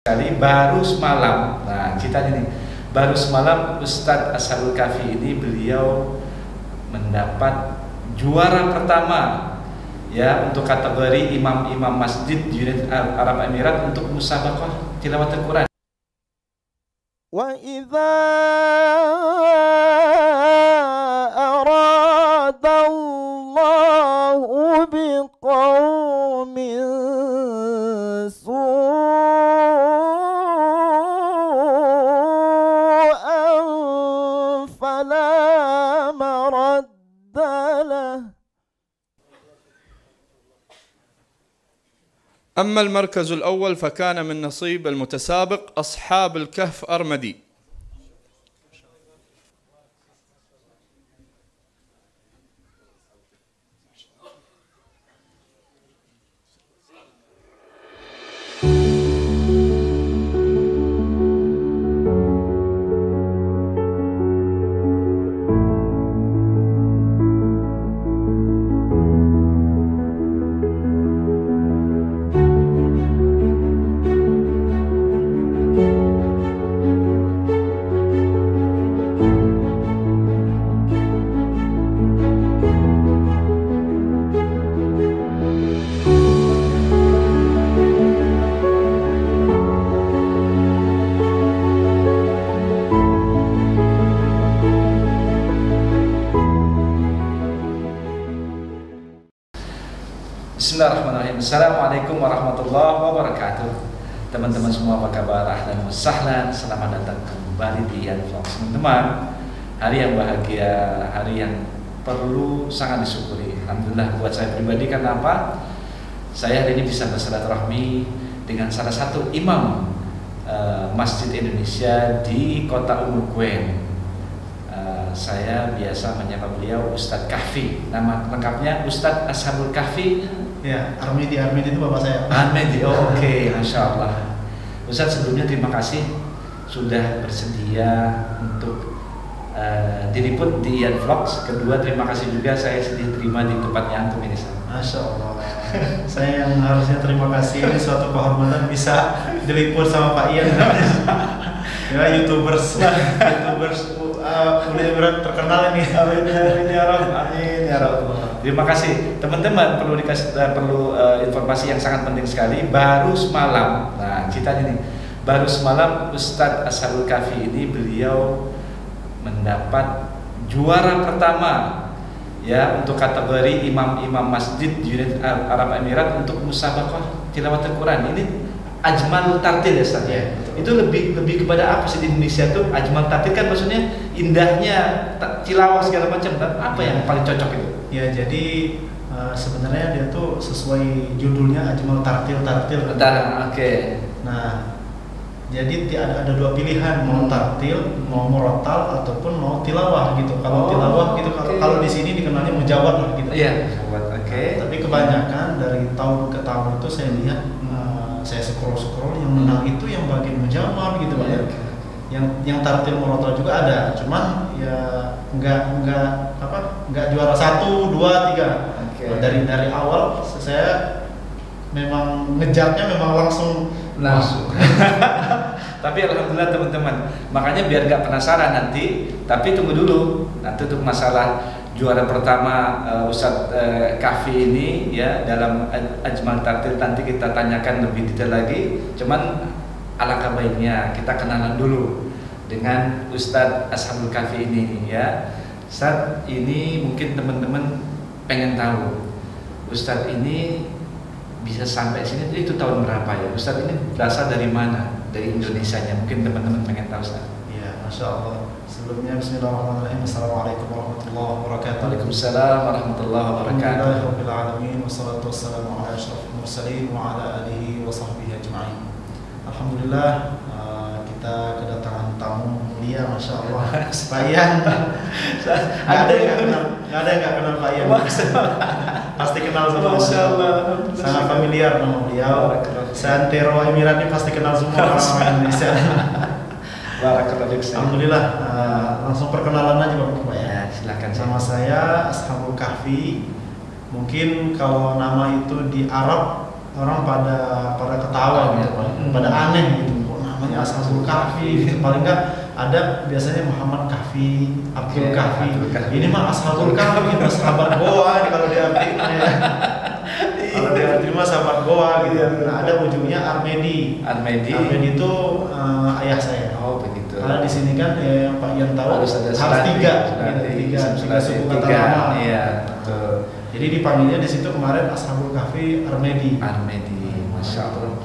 Kali baru semalam, nah kita ini baru semalam Ustadz Ashabul Kahfi ini beliau mendapat juara pertama ya untuk kategori imam-imam masjid di United Arab Emirates untuk musabaqah tilawat Al-Quran. Wa idza aradallahu biqaumin su'an fala maraddalah. أما المركز الأول فكان من نصيب المتسابق أصحاب الكهف أرمدي. Bismillahirrahmanirrahim. Assalamualaikum warahmatullahi wabarakatuh. Teman-teman semua, apa kabar? Ahlan wa sahlan. Selamat datang kembali di Ian Vlogs. Teman-teman, hari yang bahagia, hari yang perlu sangat disyukuri. Alhamdulillah buat saya pribadi, karena apa? Saya hari ini bisa bersilaturahmi dengan salah satu imam Masjid Indonesia di Kota Umm Quwain. Saya biasa menyapa beliau Ustadz Kahfi. Nama lengkapnya Ustadz Ashabul Kahfi. Ya, Armedi itu bapak saya. Armedi, oh, oke, Masya Allah. Ustadz, sebelumnya terima kasih sudah bersedia untuk diliput di Ian Vlogs. Kedua, terima kasih juga saya diterima di tempatnya antum ini. Masya Allah. Saya yang harusnya terima kasih, ini suatu kehormatan bisa diliput sama Pak Ian. Ya, YouTubers udah berat terkenal ini. Amin ya Rabb, amin ya Rabb. Terima kasih teman-teman. Perlu informasi yang sangat penting sekali. Baru semalam, nah kita ini baru semalam Ustadz Ashabul Kahfi ini beliau mendapat juara pertama ya untuk kategori imam-imam masjid di United Arab Emirates untuk musabaqah tilawat Al-Quran. Ini ajmal tartil ya Ustaz ya. Itu lebih kepada apa sih di Indonesia tuh ajmal tartil, kan maksudnya indahnya tilawah segala macam, kan? Apa yang paling cocok itu? Ya, jadi sebenarnya dia tuh sesuai judulnya ajmal tartil. Oke. Nah, jadi ada dua pilihan, mau tartil, mau murattal ataupun mau tilawah gitu. Kalau tilawah gitu, kalau di sini dikenalnya mujawad lah gitu. Iya, mujawad. Oke. Tapi kebanyakan dari tahun ke tahun itu saya lihat saya scroll yang menang itu yang bagian mujawad gitu Pak ya. Yang tartil murattal juga ada, cuman ya enggak juara 1, 2, 3. Okay. Dari awal saya memang ngejarnya memang langsung. Tapi alhamdulillah teman-teman, makanya biar nggak penasaran nanti, tapi tunggu dulu nanti untuk masalah juara pertama Ustadz Kahfi ini ya dalam ajmal tartil, nanti kita tanyakan lebih detail lagi. Cuman alangkah baiknya kita kenalan dulu dengan Ustadz Ashabul Kahfi ini ya. Ustadz, ini mungkin teman-teman pengen tahu Ustadz ini bisa sampai sini itu tahun berapa ya? Ustadz ini berasal dari mana? Dari Indonesianya, mungkin teman-teman pengen tahu Ustadz. Ya, Masya Allah. Sebelumnya Bismillahirrahmanirrahim. Assalamualaikum warahmatullahi wabarakatuh. Waalaikumsalam warahmatullahi wabarakatuh. Alhamdulillahirabbil alamin, wassalatu wassalamu ala asyrafil mursalin wa ala alihi wa sahbihi ajma'in. Alhamdulillah, kita kedatangan tamu mulia, Masya Allah. Pak Ian. Ada yang nggak kenal Pak Ian. Pasti kenal semua. Masya Allah. Sangat familiar nama beliau. Santero Emirat ini pasti kenal semua orang Indonesia. Alhamdulillah. Langsung perkenalan aja Bapak ya. Silakan. Nama saya Ashabul Kahfi. Mungkin kalau nama itu di Arab orang pada ketawa gitu, pada aneh gitu, kok namanya Ashabul Kahfi gitu. Paling enggak ada biasanya Muhammad Kahfi, Abdul Kahfi. Ini mah Ashabul Kahfi, sahabat goa kalau diartikan ya. Kalau diartikan mah sahabat goa gitu. Nah, ada ujungnya Armedi. Armedi itu ayah saya. Oh begitu. Karena di sini kan yang Pak Ian tahu harus ada tiga suku kata lama. Iya, betul. Jadi dipanggilnya di situ kemarin Ashabul Kahfi Armedi. Masya Allah.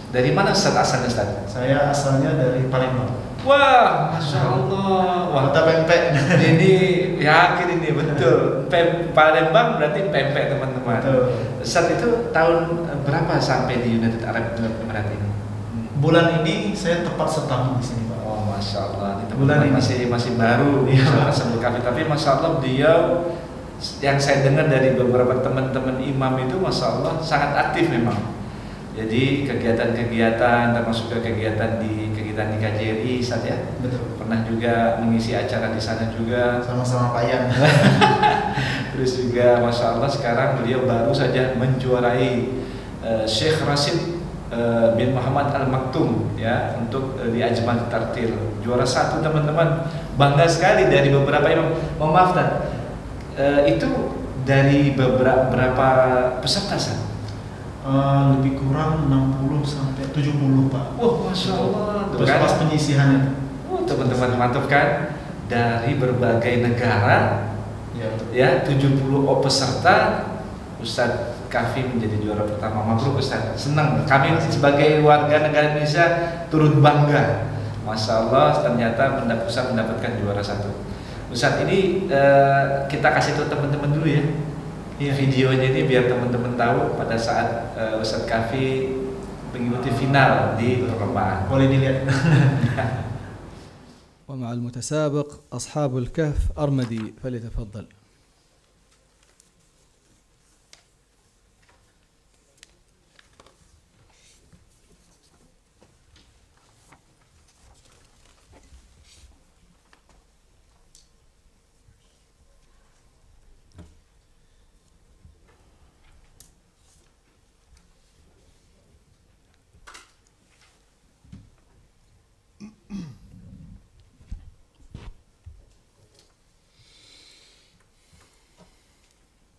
Dari mana Ustaz asalnya Ustaz? Saya asalnya dari Palembang. Wah, Masya Allah. Wah, Kota pempek. ini yakin ini betul. Palembang berarti pempek teman-teman. Betul. Ustaz itu tahun berapa sampai di United Arab Emirates ini? Bulan ini saya tepat setahun di sini, Pak. Oh, Masya Allah. Ini Bulan teman-teman ini. masih baru. Ashabul Kahfi. Tapi Masya Allah beliau yang saya dengar dari beberapa teman-teman imam itu Masya Allah sangat aktif memang. Jadi kegiatan-kegiatan termasuk kegiatan di KJRI Ustaz ya. Betul. Pernah juga mengisi acara di sana juga. Sama-sama Pak Ian. Terus juga Masya Allah sekarang beliau baru saja menjuarai Syekh Rashid bin Muhammad Al Maktum ya untuk di Ajmal Tartil. Juara 1 teman-teman. Bangga sekali dari beberapa imam. Maaf itu dari berapa peserta Ustaz? Lebih kurang 60 sampai 70 Pak. Wah, Masya Allah. Terus pas penyisihan itu. Teman-teman mantap kan? Dari berbagai negara Ya. 70 peserta. Ustadz Kahfi menjadi juara pertama. Mabruk Ustadz, senang. Kami sebagai warga negara Indonesia turut bangga. Masya Allah, ternyata Ustadz mendapatkan juara 1. Ustadz ini kita kasih tahu teman-teman dulu ya. Videonya ini biar teman-teman tahu pada saat Ustadz Kahfi mengikuti final di perlombaan. Boleh dilihat. ومع المتسابق أصحاب الكهف أرمدي فليتفضل.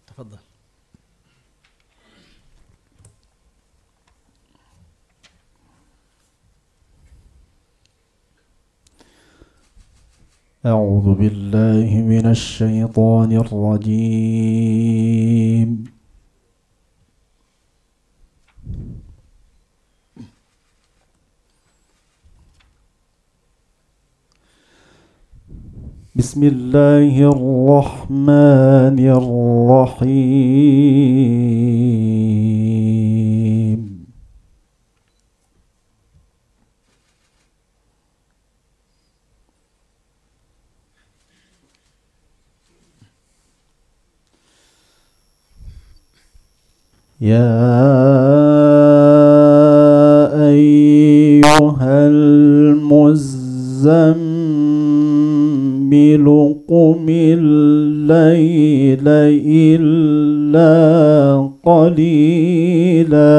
تفضل. أعوذ بالله من الشيطان الرجيم. بسم الله الرحمن الرحيم. يا أيها المزمل قم الليل إلا قليلا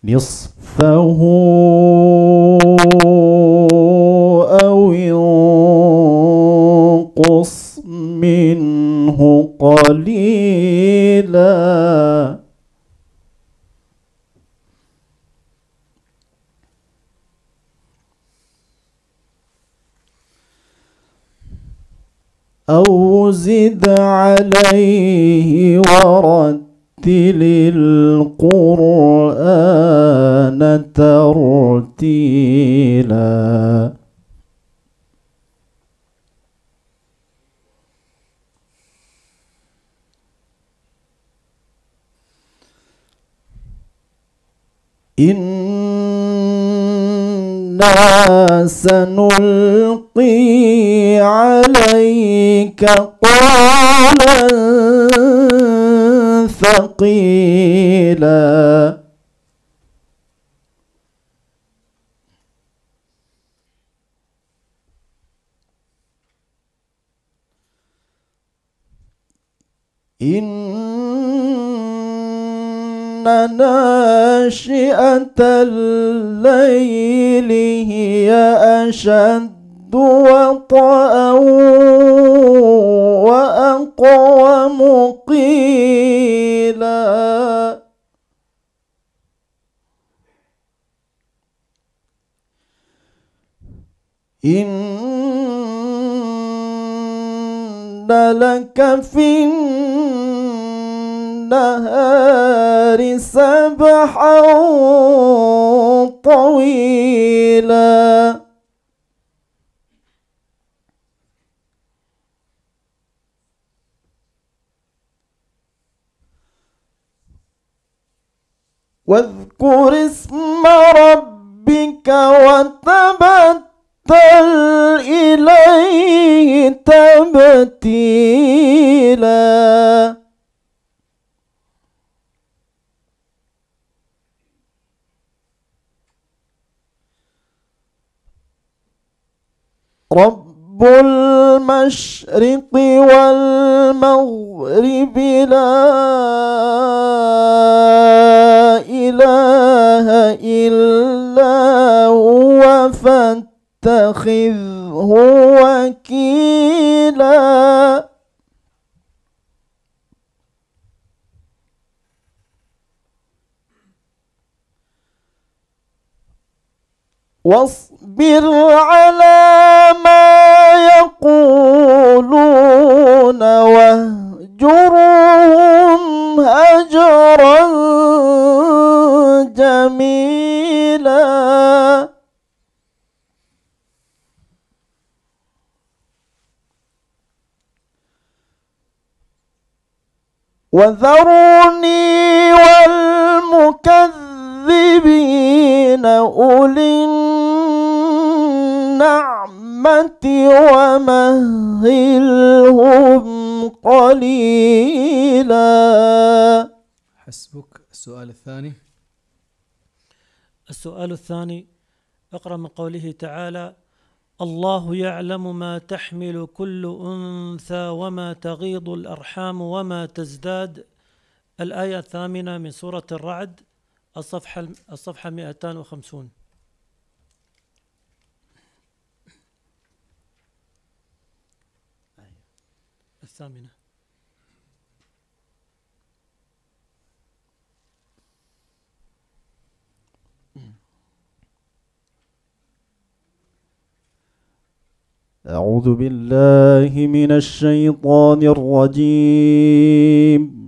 نصفه أو انقص منه قليلا أو زد عليه ورتل القرآن ترتيلا إنا سنلقي عليك قولا ثقيلا إن ناشئة الليل هي أشد وطئا وأقوم قيلا إن لك في النهار سبحا طويلا واذكر اسم ربك وتبتل إليه تبتيلا رب المشرق والمغرب لا إله إلا هو فاتخذه وكيلا واصبر على ما يقولون واهجرهم هجرا جميلا وذروني والمكذبين أولي النعمة ومهلهم قليلا. حسبك. السؤال الثاني. السؤال الثاني: اقرأ من قوله تعالى: الله يعلم ما تحمل كل أنثى وما تغيض الأرحام وما تزداد. الآية الثامنة من سورة الرعد، الصفحة 250. الثامنة. أعوذ بالله من الشيطان الرجيم.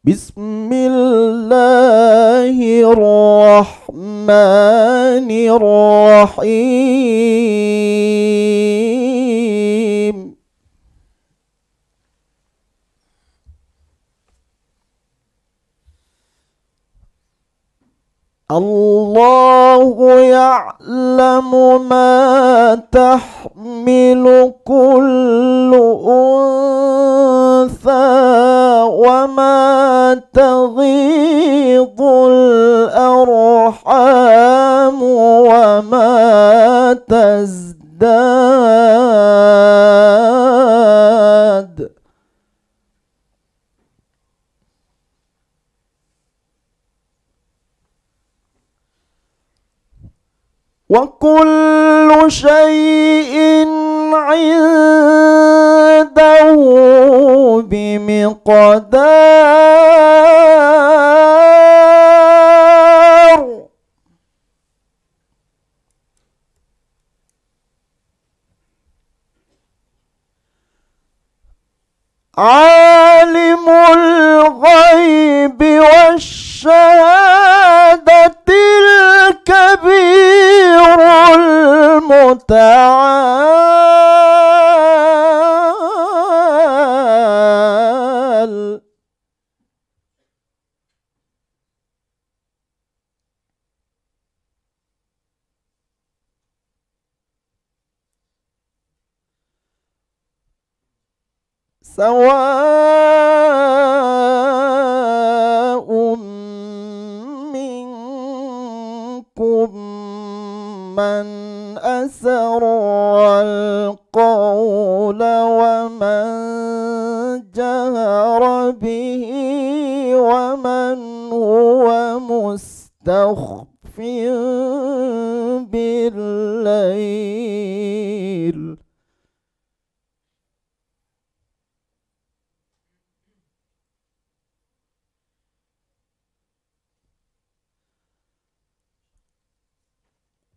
بسم الله الرحمن الرحيم. الله يعلم ما تحمل كل أنثى وما تغيض الأرحام وما تزداد. وكل شيء عنده بمقدار. عالم الغيب والشهادة الكبير المتعال. سواء منكم من أسر القول ومن جهر به ومن هو مستخف بالليل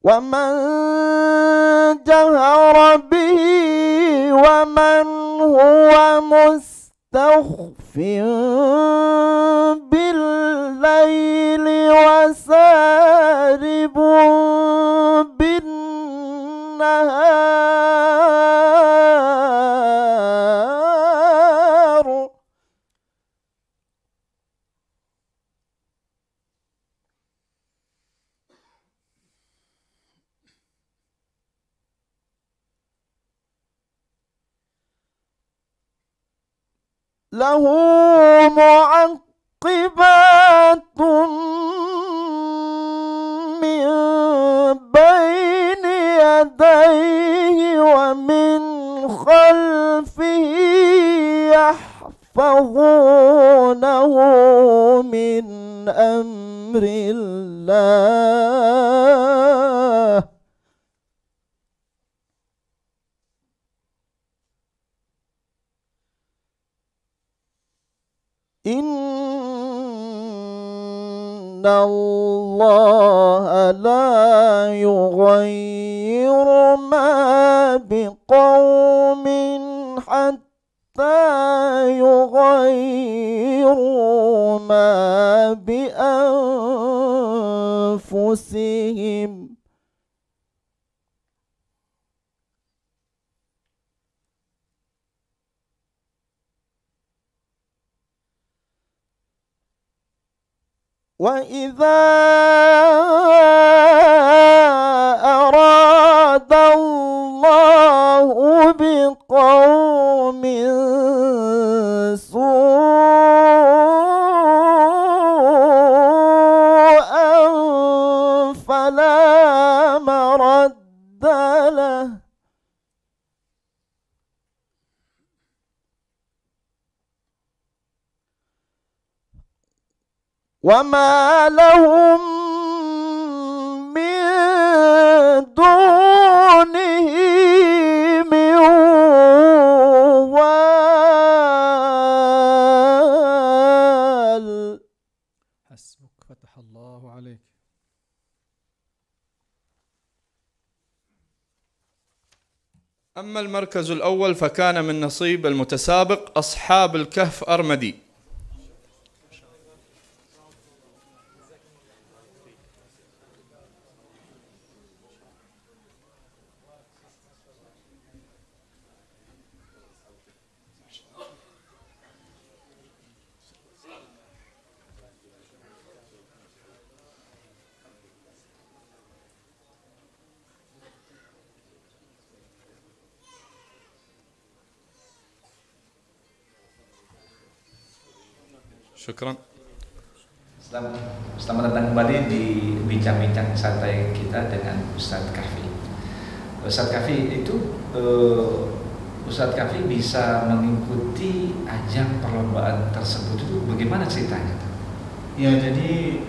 ومن جهر به ومن هو مستخف بالليل وسارب بالنهار له معقبات من بين يديه ومن خلفه يحفظونه من أمر الله إن الله لا يغير ما بقوم حتى يغيروا ما بأنفسهم وإذا أراد الله بقوم سوءا فلا مرد له وما لهم من دونه من وال حسبك فتح الله عليك. أما المركز الأول فكان من نصيب المتسابق أصحاب الكهف أرمدي. Syukran. Selamat datang kembali di bincang-bincang santai kita dengan Ustadz Kahfi. Ustadz Kahfi itu Ustadz Kahfi bisa mengikuti ajang perlombaan tersebut itu bagaimana ceritanya? Ya, jadi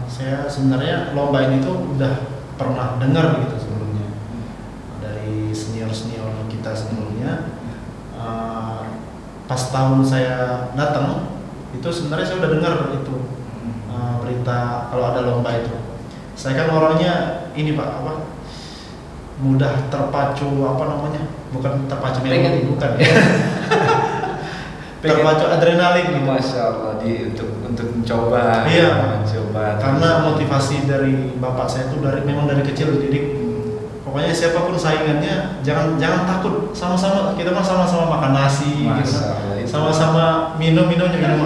saya sebenarnya lomba ini tuh udah pernah dengar gitu sebelumnya dari senior-senior kita sebelumnya. Pas tahun saya datang itu sebenarnya saya udah dengar itu berita kalau ada lomba itu. Saya kan orangnya ini Pak, mudah terpacu bukan terpacu memori, bukan ya. Terpacu adrenalin gitu. Masya Allah, untuk mencoba. Iya, mencoba. Karena motivasi dari bapak saya itu memang dari kecil didik. Pokoknya siapapun saingannya jangan takut, sama-sama kita mah sama-sama makan nasi gitu kan. Sama-sama minum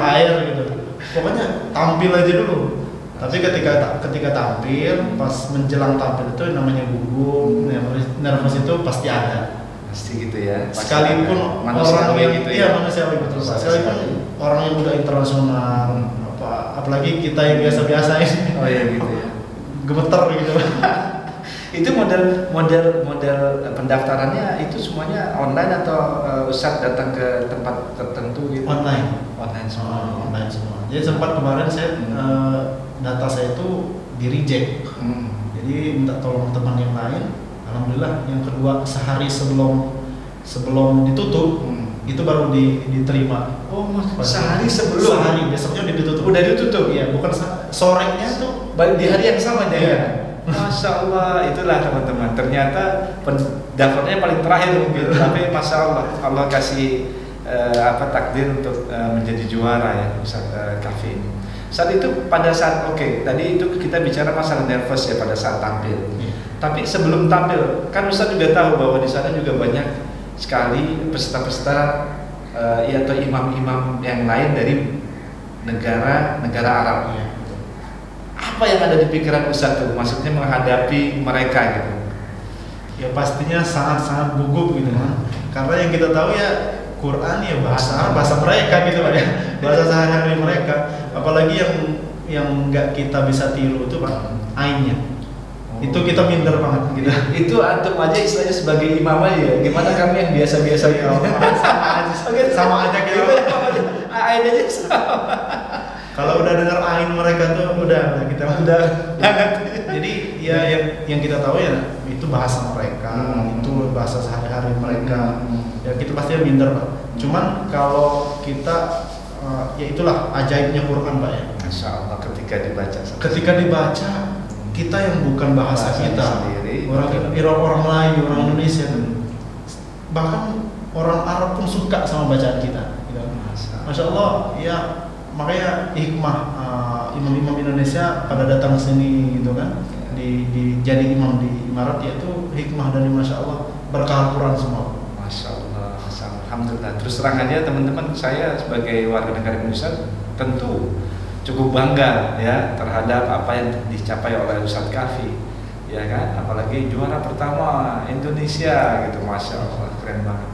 air gitu. Pokoknya tampil aja dulu. Tapi ketika tampil, pas menjelang tampil itu namanya gugup, nervous itu pasti ada. Pasti gitu ya. Sekalipun orang yang gitu ya. Iya, manusiawi betul. Sekalipun orang yang udah internasional, apalagi kita yang biasa-biasa ini. Oh iya gitu ya. Gemeter gitu. Itu model pendaftarannya itu semuanya online atau Ustadz datang ke tempat tertentu gitu? Online. Online semua. Online semua. Jadi sempat kemarin saya data saya itu di reject. Jadi minta tolong teman yang lain. Alhamdulillah yang kedua sehari sebelum ditutup itu baru diterima. Oh, sehari sebelum? Sehari, besoknya udah ditutup. Udah ditutup? Iya, bukan sorenya tuh di hari yang sama aja. Iya. Masya Allah, itulah teman-teman. Ternyata pendaftarnya paling terakhir mungkin, tapi Masya Allah, Allah kasih takdir untuk menjadi juara ya Ustaz Kahfi ini. Saat itu pada saat tadi itu kita bicara masalah nervous ya pada saat tampil. Tapi sebelum tampil, kan Ustaz juga tahu bahwa di sana juga banyak sekali peserta-peserta atau imam-imam yang lain dari negara Arab. Apa yang ada di pikiran Ustaz tuh? Maksudnya menghadapi mereka gitu? Ya pastinya sangat-sangat gugup gitu kan. Karena yang kita tahu ya Quran ya bahasa mereka gitu Pak ya. Bahasa sehari-hari mereka. Apalagi yang nggak kita bisa tiru itu Pak, ainnya. Itu kita minder banget gitu. Itu antum aja istilahnya sebagai imam aja. Gimana kami yang biasa-biasa gitu? Sama aja gitu. Ain aja sama. Kalau udah dengar ain mereka tuh udah kita udah banget. Jadi ya yang kita tahu ya itu bahasa mereka, itu bahasa sehari-hari mereka. Ya kita pasti minder Pak. Cuman kalau kita ya itulah ajaibnya Quran Pak ya. Masya Allah ketika dibaca kita yang bukan bahasa kita sendiri, orang Melayu, orang Indonesia, bahkan orang Arab pun suka sama bacaan kita. Gitu. Masya Allah, ya makanya hikmah imam-imam Indonesia pada datang sini gitu kan, jadi imam di Imarat yaitu hikmah dari Masya Allah berkah Quran semua. Masya Allah, alhamdulillah. Terus terang aja teman-teman, saya sebagai warga negara Indonesia tentu cukup bangga ya terhadap apa yang dicapai oleh Ustadz Kahfi, ya kan, apalagi juara pertama Indonesia gitu, Masya Allah, keren banget.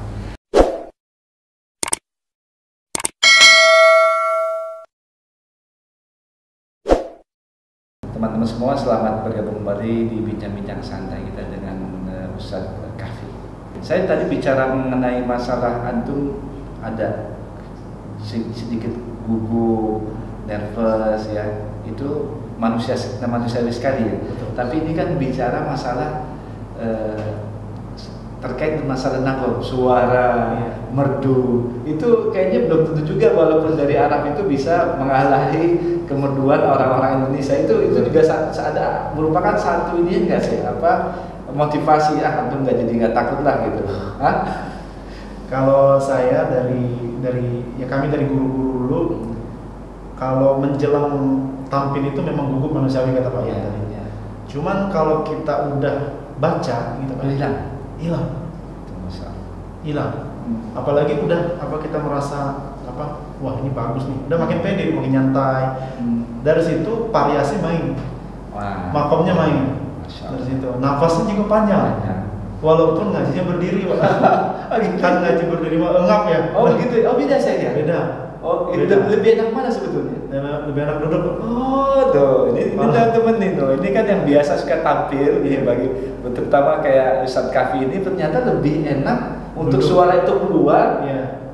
Teman-teman semua, selamat bergabung kembali di bincang-bincang santai kita dengan Ustadz Kahfi. Saya tadi bicara mengenai masalah antum ada sedikit gugup, nervous ya, itu manusiawi sekali ya. Tapi ini kan bicara masalah terkait dengan masalah nagom, suara, merdu. Itu kayaknya belum tentu juga walaupun dari Arab itu bisa mengalahi kemerduan orang-orang Indonesia. Itu juga ada merupakan satu ini enggak sih? Motivasi antum nggak takut lah gitu. Hah? Kalau saya dari kami dari guru-guru dulu, kalau menjelang tampil itu memang gugup manusiawi kata Pak Yan tadi. Cuman kalau kita udah baca gitu Pak, hilang. Apalagi udah kita merasa wah ini bagus nih, udah makin pede, makin nyantai. Dari situ variasi main, makomnya main. Dari situ nafasnya juga panjang. Walaupun ngajinya berdiri Pak. Kan ngaji berdiri engap ya. Oh begitu. Oh beda saya ya. Beda. Oh, lebih enak mana sebetulnya? Lebih enak duduk. Oh, tuh. Ini teman-teman nih, tuh. Ini kan yang biasa suka tampil nih terutama kayak Ustadz Kahfi ini ternyata lebih enak untuk duduk. Suara itu keluar.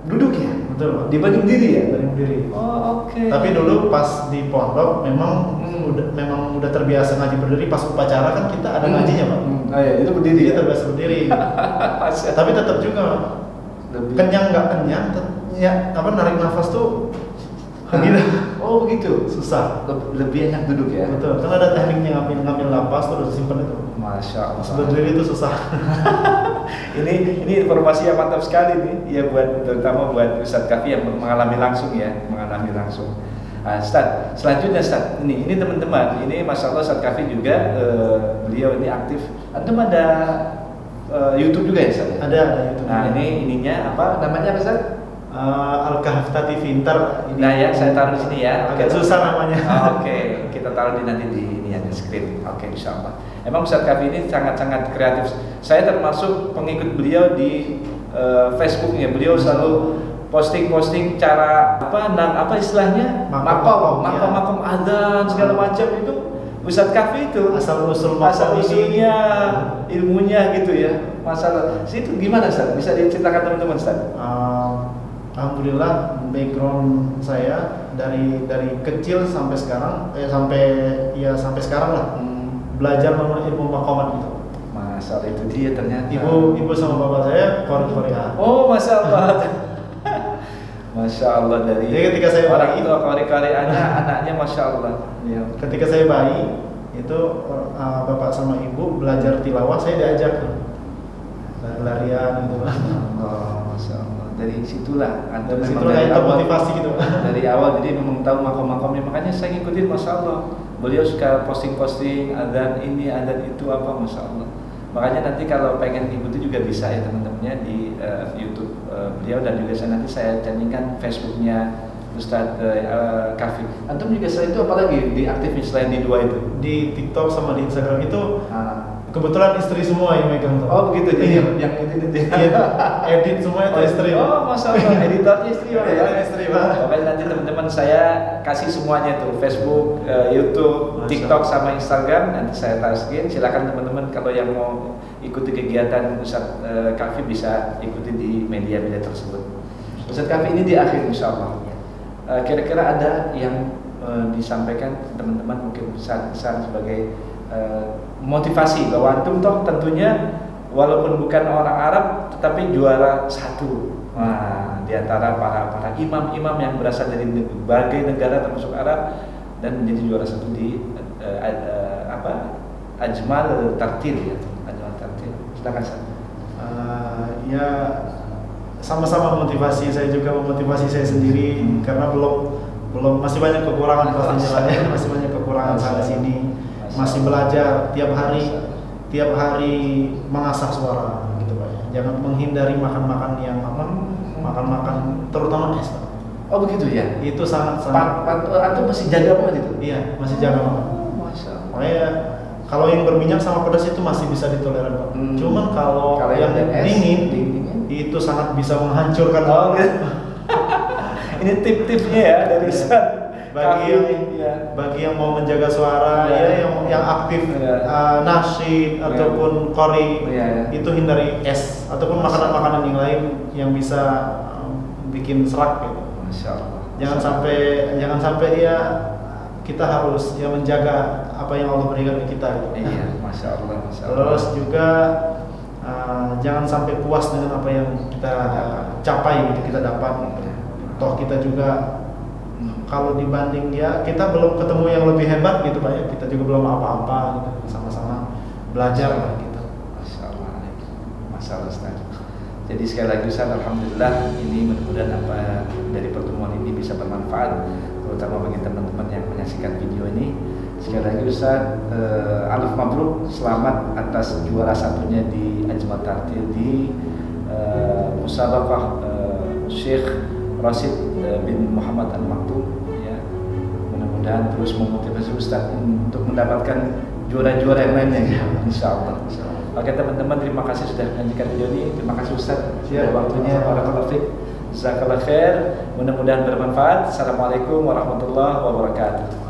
Duduk ya? Betul, Pak. Dibanding diri ya? Dibanding diri. Oh, oke. Tapi dulu pas di pondok memang udah terbiasa ngaji berdiri. Pas upacara kan kita ada ngajinya, Pak. Oh iya, itu berdiri. Kita terbiasa berdiri. Tapi tetap juga kenyang nggak kenyang, ya narik nafas tuh begitu. Oh begitu, susah. Lebih enak duduk ya. Betul. Kan ada tekniknya ngambil nafas terus simpan itu. Masya Allah. Berdiri itu susah. ini informasi yang mantap sekali nih, ya terutama buat Ustadz Kahfi yang mengalami langsung. Ustadz, selanjutnya Ustadz, ini teman-teman, ini Masya Allah Ustadz Kahfi juga beliau ini aktif. Antum ada YouTube juga ya Ustadz? Ada YouTube. Nah ininya apa namanya Ustadz? Al-Kahfi TV Inter. Nah ya, saya taruh di sini ya. Agak susah namanya. Oke, kita taruh nanti di ini ada screen. Oke, insyaallah. Emang Ustadz Kahfi ini sangat-sangat kreatif. Saya termasuk pengikut beliau di Facebooknya. Beliau selalu posting cara apa istilahnya makom adzan segala macam itu Ustadz Kafi itu asal usulnya ilmunya gitu ya. Masalah situ gimana Ustadz? Bisa diceritakan teman-teman Ustadz? Alhamdulillah background saya dari kecil sampai sekarang sampai sekarang lah belajar mengenai ilmu maqamat gitu. Masalah itu dia ternyata. Ibu sama bapak saya Korea. Oh, Masya Allah. Masya Allah dari Jadi ketika saya orang bayi, itu Korea-Koreanya anaknya Masya Allah. Ya. Ketika saya bayi itu bapak sama ibu belajar tilawah, saya diajak tuh lari-larian gitu. Oh, Masya Allah. Dari situlah dari situlah itu motivasi gitu. Dari awal jadi memang tahu makom-makomnya, makanya saya ngikutin Masya Allah. Beliau suka posting-posting adzan ini, adzan itu apa, Masya Allah. Makanya nanti kalau pengen ikuti juga bisa ya teman-temannya di YouTube beliau, dan juga nanti saya caningkan Facebooknya Ustadz Kafi. Antum juga selain itu apalagi diaktifin selain di dua itu? Di TikTok sama di Instagram itu kebetulan istri semua yang megang tuh. Oh begitu, jadi yang edit semua itu istri. Oh Masya Allah, editornya istri ya? Istri Pak. Pokoknya nanti teman-teman saya kasih semuanya tuh, Facebook, YouTube, TikTok sama Instagram, nanti saya taskin. Silakan teman-teman kalau yang mau ikuti kegiatan Ustadz Kafi bisa ikuti di media-media tersebut. Ustadz Kafi ini di akhir Insya Allah. Kira-kira ada yang disampaikan teman-teman mungkin pesan-pesan sebagai motivasi bahwa antum toh tentunya walaupun bukan orang Arab tetapi juara satu di antara para imam-imam yang berasal dari berbagai negara termasuk Arab dan menjadi juara satu di Ajmal Tartil ya. Ajmal Tartil. Silakan Ustaz. Ya sama-sama motivasi, saya juga memotivasi saya sendiri karena belum masih banyak kekurangan pastinya lah ya, masih banyak kekurangan sana sini, masih belajar tiap hari mengasah suara gitu Pak. Jangan menghindari makan makan terutama es. Oh begitu ya. Itu sangat antum masih jaga banget itu. Iya, masih jaga banget. Masya Allah. Makanya kalau yang berminyak sama pedas itu masih bisa ditoleran Pak. Cuman kalau yang dingin itu sangat bisa menghancurkan. Oh, gitu. Ini tip-tipnya ya dari Ustaz. Bagi yang mau menjaga suara yang aktif nasyid ataupun qori itu hindari es ataupun makanan-makanan yang lain yang bisa bikin serak gitu. Masya Allah. Jangan sampai kita harus menjaga apa yang Allah berikan ke kita gitu. Iya, Masya Allah. Terus juga jangan sampai puas dengan apa yang kita capai gitu, kita dapat. Toh kita juga kalau dibanding kita belum ketemu yang lebih hebat gitu Pak ya. Kita juga belum apa-apa gitu. Sama-sama belajar lah gitu. Masya Allah. Masya Allah Ustaz. Jadi sekali lagi Ustaz, alhamdulillah ini mudah-mudahan apa dari pertemuan ini bisa bermanfaat terutama bagi teman-teman yang menyaksikan video ini. Sekali lagi Ustaz, alif mabruk, selamat atas juara satunya di Ajmal Tartil di musabaqah Syekh Rasid bin Muhammad Al-Maktum ya. Mudah-mudahan terus memotivasi Ustaz untuk mendapatkan juara-juara yang lainnya ya. Insyaallah. Oke teman-teman, terima kasih sudah menyaksikan video ini. Terima kasih Ustaz sudah waktunya. Barakallahu fiik. Jazakallahu khair. Mudah-mudahan bermanfaat. Assalamualaikum warahmatullahi wabarakatuh.